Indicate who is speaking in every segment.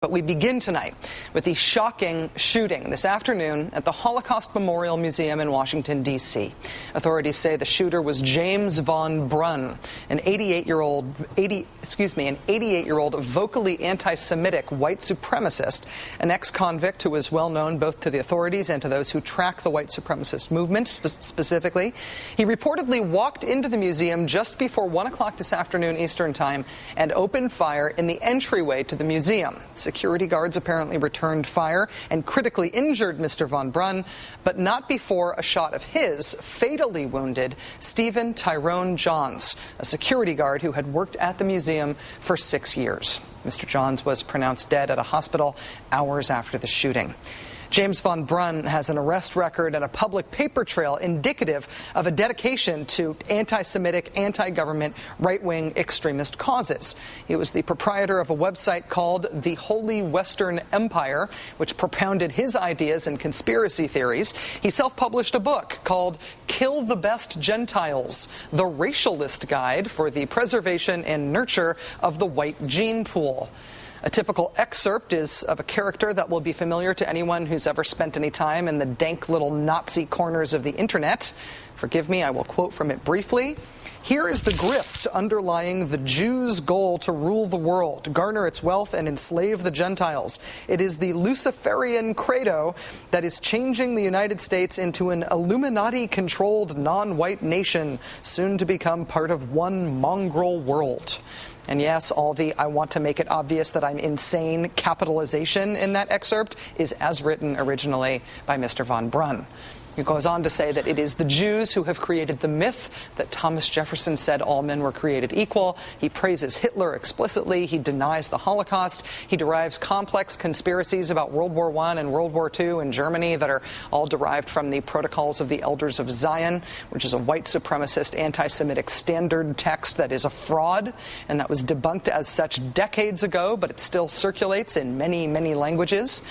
Speaker 1: But we begin tonight with the shocking shooting this afternoon at the Holocaust Memorial Museum in Washington, D.C. Authorities say the shooter was James Von Brunn, an 88-year-old vocally anti-Semitic white supremacist, an ex-convict who was well known both to the authorities and to those who track the white supremacist movement specifically. He reportedly walked into the museum just before 1 o'clock this afternoon Eastern Time and opened fire in the entryway to the museum. Security guards apparently returned fire and critically injured Mr. Von Brunn, but not before a shot of his fatally wounded Stephen Tyrone Johns, a security guard who had worked at the museum for 6 years. Mr. Johns was pronounced dead at a hospital hours after the shooting. James Von Brunn has an arrest record and a public paper trail indicative of a dedication to anti-Semitic, anti-government, right-wing extremist causes. He was the proprietor of a website called The Holy Western Empire, which propounded his ideas and conspiracy theories. He self-published a book called Kill the Best Gentiles, the Racialist Guide for the Preservation and Nurture of the White Gene Pool. A typical excerpt is of a character that will be familiar to anyone who's ever spent any time in the dank little Nazi corners of the internet. Forgive me, I will quote from it briefly. Here is the grist underlying the Jews' goal to rule the world, garner its wealth, and enslave the Gentiles. It is the Luciferian credo that is changing the United States into an Illuminati-controlled non-white nation, soon to become part of one mongrel world. And yes, all the "I want to make it obvious that I'm insane" capitalization in that excerpt is as written originally by Mr. Von Brunn. He goes on to say that it is the Jews who have created the myth that Thomas Jefferson said all men were created equal. He praises Hitler explicitly. He denies the Holocaust. He derives complex conspiracies about World War I and World War II in Germany that are all derived from the Protocols of the Elders of Zion, which is a white supremacist anti-Semitic standard text that is a fraud, and that was debunked as such decades ago, but it still circulates in many, many languages.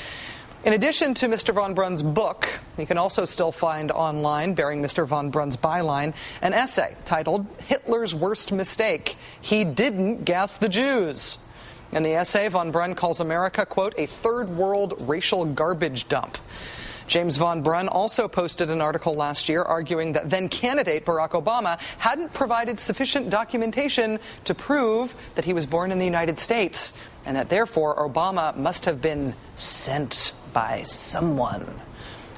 Speaker 1: In addition to Mr. Von Brunn's book, you can also still find online, bearing Mr. Von Brunn's byline, an essay titled Hitler's Worst Mistake. He Didn't Gas the Jews. In the essay, Von Brunn calls America, quote, a third world racial garbage dump. James Von Brunn also posted an article last year arguing that then-candidate Barack Obama hadn't provided sufficient documentation to prove that he was born in the United States, and that therefore Obama must have been sent by someone.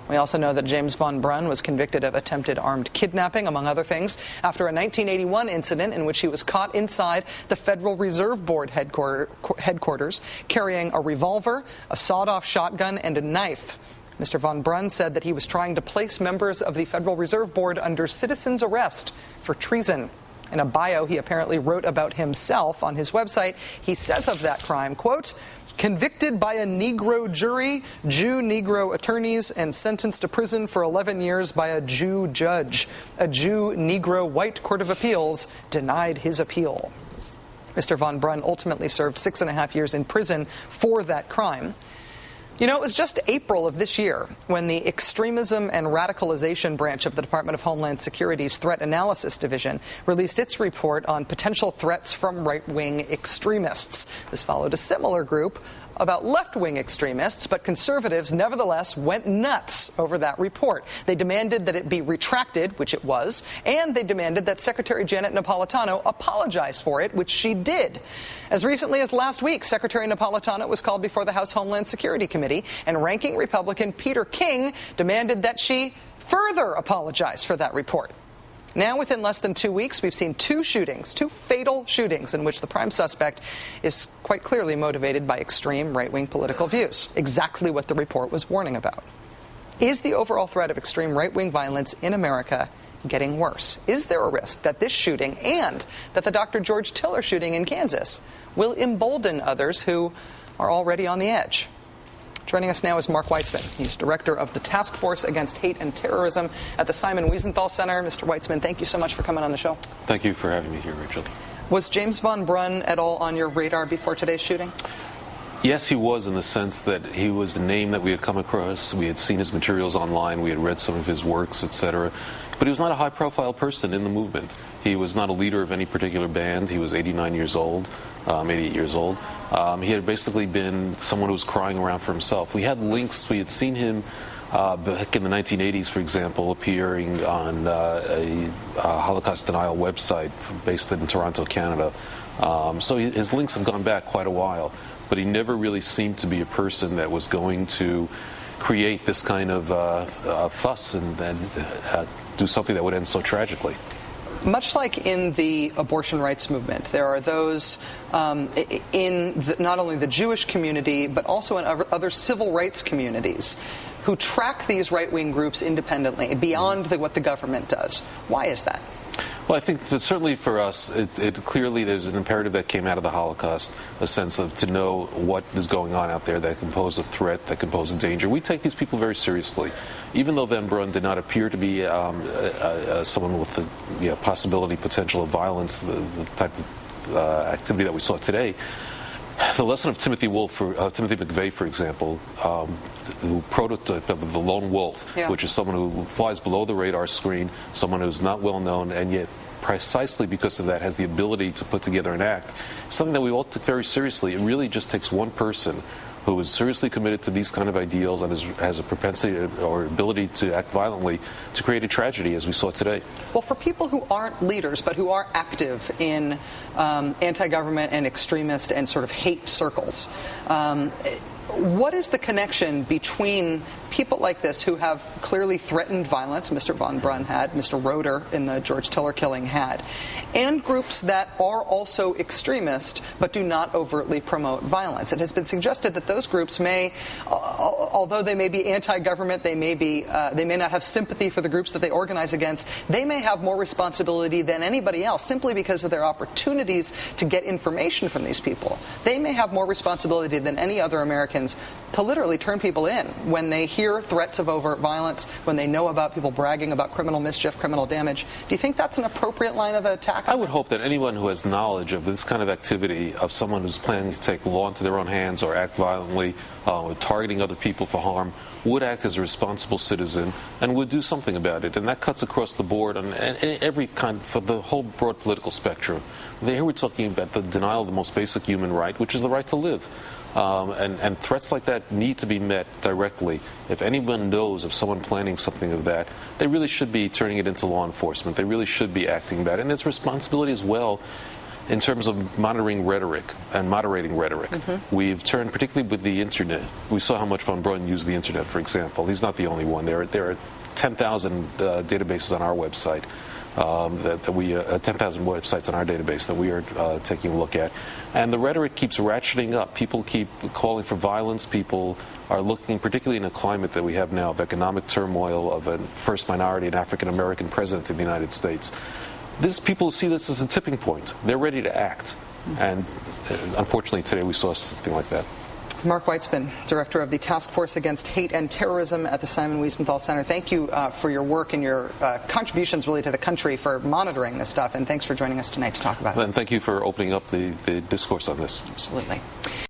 Speaker 1: We also know that James Von Brunn was convicted of attempted armed kidnapping, among other things, after a 1981 incident in which he was caught inside the Federal Reserve Board headquarters carrying a revolver, a sawed-off shotgun, and a knife. Mr. Von Brunn said that he was trying to place members of the Federal Reserve Board under citizen's arrest for treason. In a bio he apparently wrote about himself on his website, he says of that crime, quote, convicted by a Negro jury, Jew-Negro attorneys, and sentenced to prison for 11 years by a Jew judge. A Jew-Negro white court of appeals denied his appeal. Mr. Von Brunn ultimately served 6.5 years in prison for that crime. You know, it was just April of this year when the Extremism and Radicalization branch of the Department of Homeland Security's Threat Analysis Division released its report on potential threats from right-wing extremists. This followed a similar group about left-wing extremists, but conservatives nevertheless went nuts over that report. They demanded that it be retracted, which it was, and they demanded that Secretary Janet Napolitano apologize for it, which she did. As recently as last week, Secretary Napolitano was called before the House Homeland Security Committee, and ranking Republican Peter King demanded that she further apologize for that report. Now, within less than 2 weeks, we've seen two fatal shootings in which the prime suspect is quite clearly motivated by extreme right-wing political views, exactly what the report was warning about. Is the overall threat of extreme right-wing violence in America getting worse? Is there a risk that this shooting and that the Dr. George Tiller shooting in Kansas will embolden others who are already on the edge? Joining us now is Mark Weitzman. He's director of the Task Force Against Hate and Terrorism at the Simon Wiesenthal Center. Mr. Weitzman, thank you so much for coming on the show.
Speaker 2: Thank you for having me here, Rachel.
Speaker 1: Was James Von Brunn at all on your radar before today's shooting?
Speaker 2: Yes, he was, in the sense that he was a name that we had come across. We had seen his materials online. We had read some of his works, etc. But he was not a high-profile person in the movement. He was not a leader of any particular band. He was 89 years old, 88 years old. He had basically been someone who was crying around for himself. We had links. We had seen him back in the 1980s, for example, appearing on a Holocaust denial website based in Toronto, Canada. So his links have gone back quite a while, but he never really seemed to be a person that was going to create this kind of fuss and do something that would end so tragically.
Speaker 1: Much like in the abortion rights movement, there are those in not only the Jewish community, but also in other civil rights communities who track these right-wing groups independently, beyond what the government does. Why is that?
Speaker 2: Well, I think that certainly for us, clearly there's an imperative that came out of the Holocaust, a sense of to know what is going on out there that can pose a threat, that can pose a danger. We take these people very seriously. Even though Van Brun did not appear to be someone with the possibility, potential of violence, the type of activity that we saw today, the lesson of Timothy McVeigh, for example, who prototype of the lone wolf, which is someone who flies below the radar screen, someone who's not well known, and yet precisely because of that has the ability to put together an act, something that we all took very seriously. It really just takes one person who is seriously committed to these kind of ideals and has a propensity or ability to act violently to create a tragedy, as we saw today.
Speaker 1: Well, for people who aren't leaders but who are active in anti-government and extremist and sort of hate circles, what is the connection between people like this who have clearly threatened violence, Mr. Van Brun had, Mr. Roeder in the George Tiller killing had, and groups that are also extremist but do not overtly promote violence? It has been suggested that those groups may, although they may be anti-government, they may not have sympathy for the groups that they organize against, they may have more responsibility than anybody else simply because of their opportunities to get information from these people. They may have more responsibility than any other Americans to literally turn people in when they hear threats of overt violence, when they know about people bragging about criminal mischief, criminal damage. Do you think that's an appropriate line of attack?
Speaker 2: I would hope that anyone who has knowledge of this kind of activity, of someone who's planning to take the law into their own hands or act violently, targeting other people for harm, would act as a responsible citizen and would do something about it. And that cuts across the board on every kind, for the whole broad political spectrum. Here we're talking about the denial of the most basic human right, which is the right to live. And threats like that need to be met directly. If anyone knows of someone planning something of that, they really should be turning it into law enforcement. They really should be acting about it. And there's responsibility as well in terms of monitoring rhetoric and moderating rhetoric. We've turned, particularly with the internet, we saw how much Van Brun used the internet, for example. He's not the only one. There are 10,000 databases on our website. 10,000 websites on our database that we are taking a look at. And the rhetoric keeps ratcheting up. People keep calling for violence. People are looking, particularly in a climate that we have now of economic turmoil, of a first minority and African-American president in the United States. People see this as a tipping point. They're ready to act. And unfortunately today we saw something like that.
Speaker 1: Mark Weitzman, Director of the Task Force Against Hate and Terrorism at the Simon Wiesenthal Center. Thank you for your work and your contributions really to the country for monitoring this stuff, and thanks for joining us tonight to talk about it.
Speaker 2: And thank you for opening up the discourse on this.
Speaker 1: Absolutely.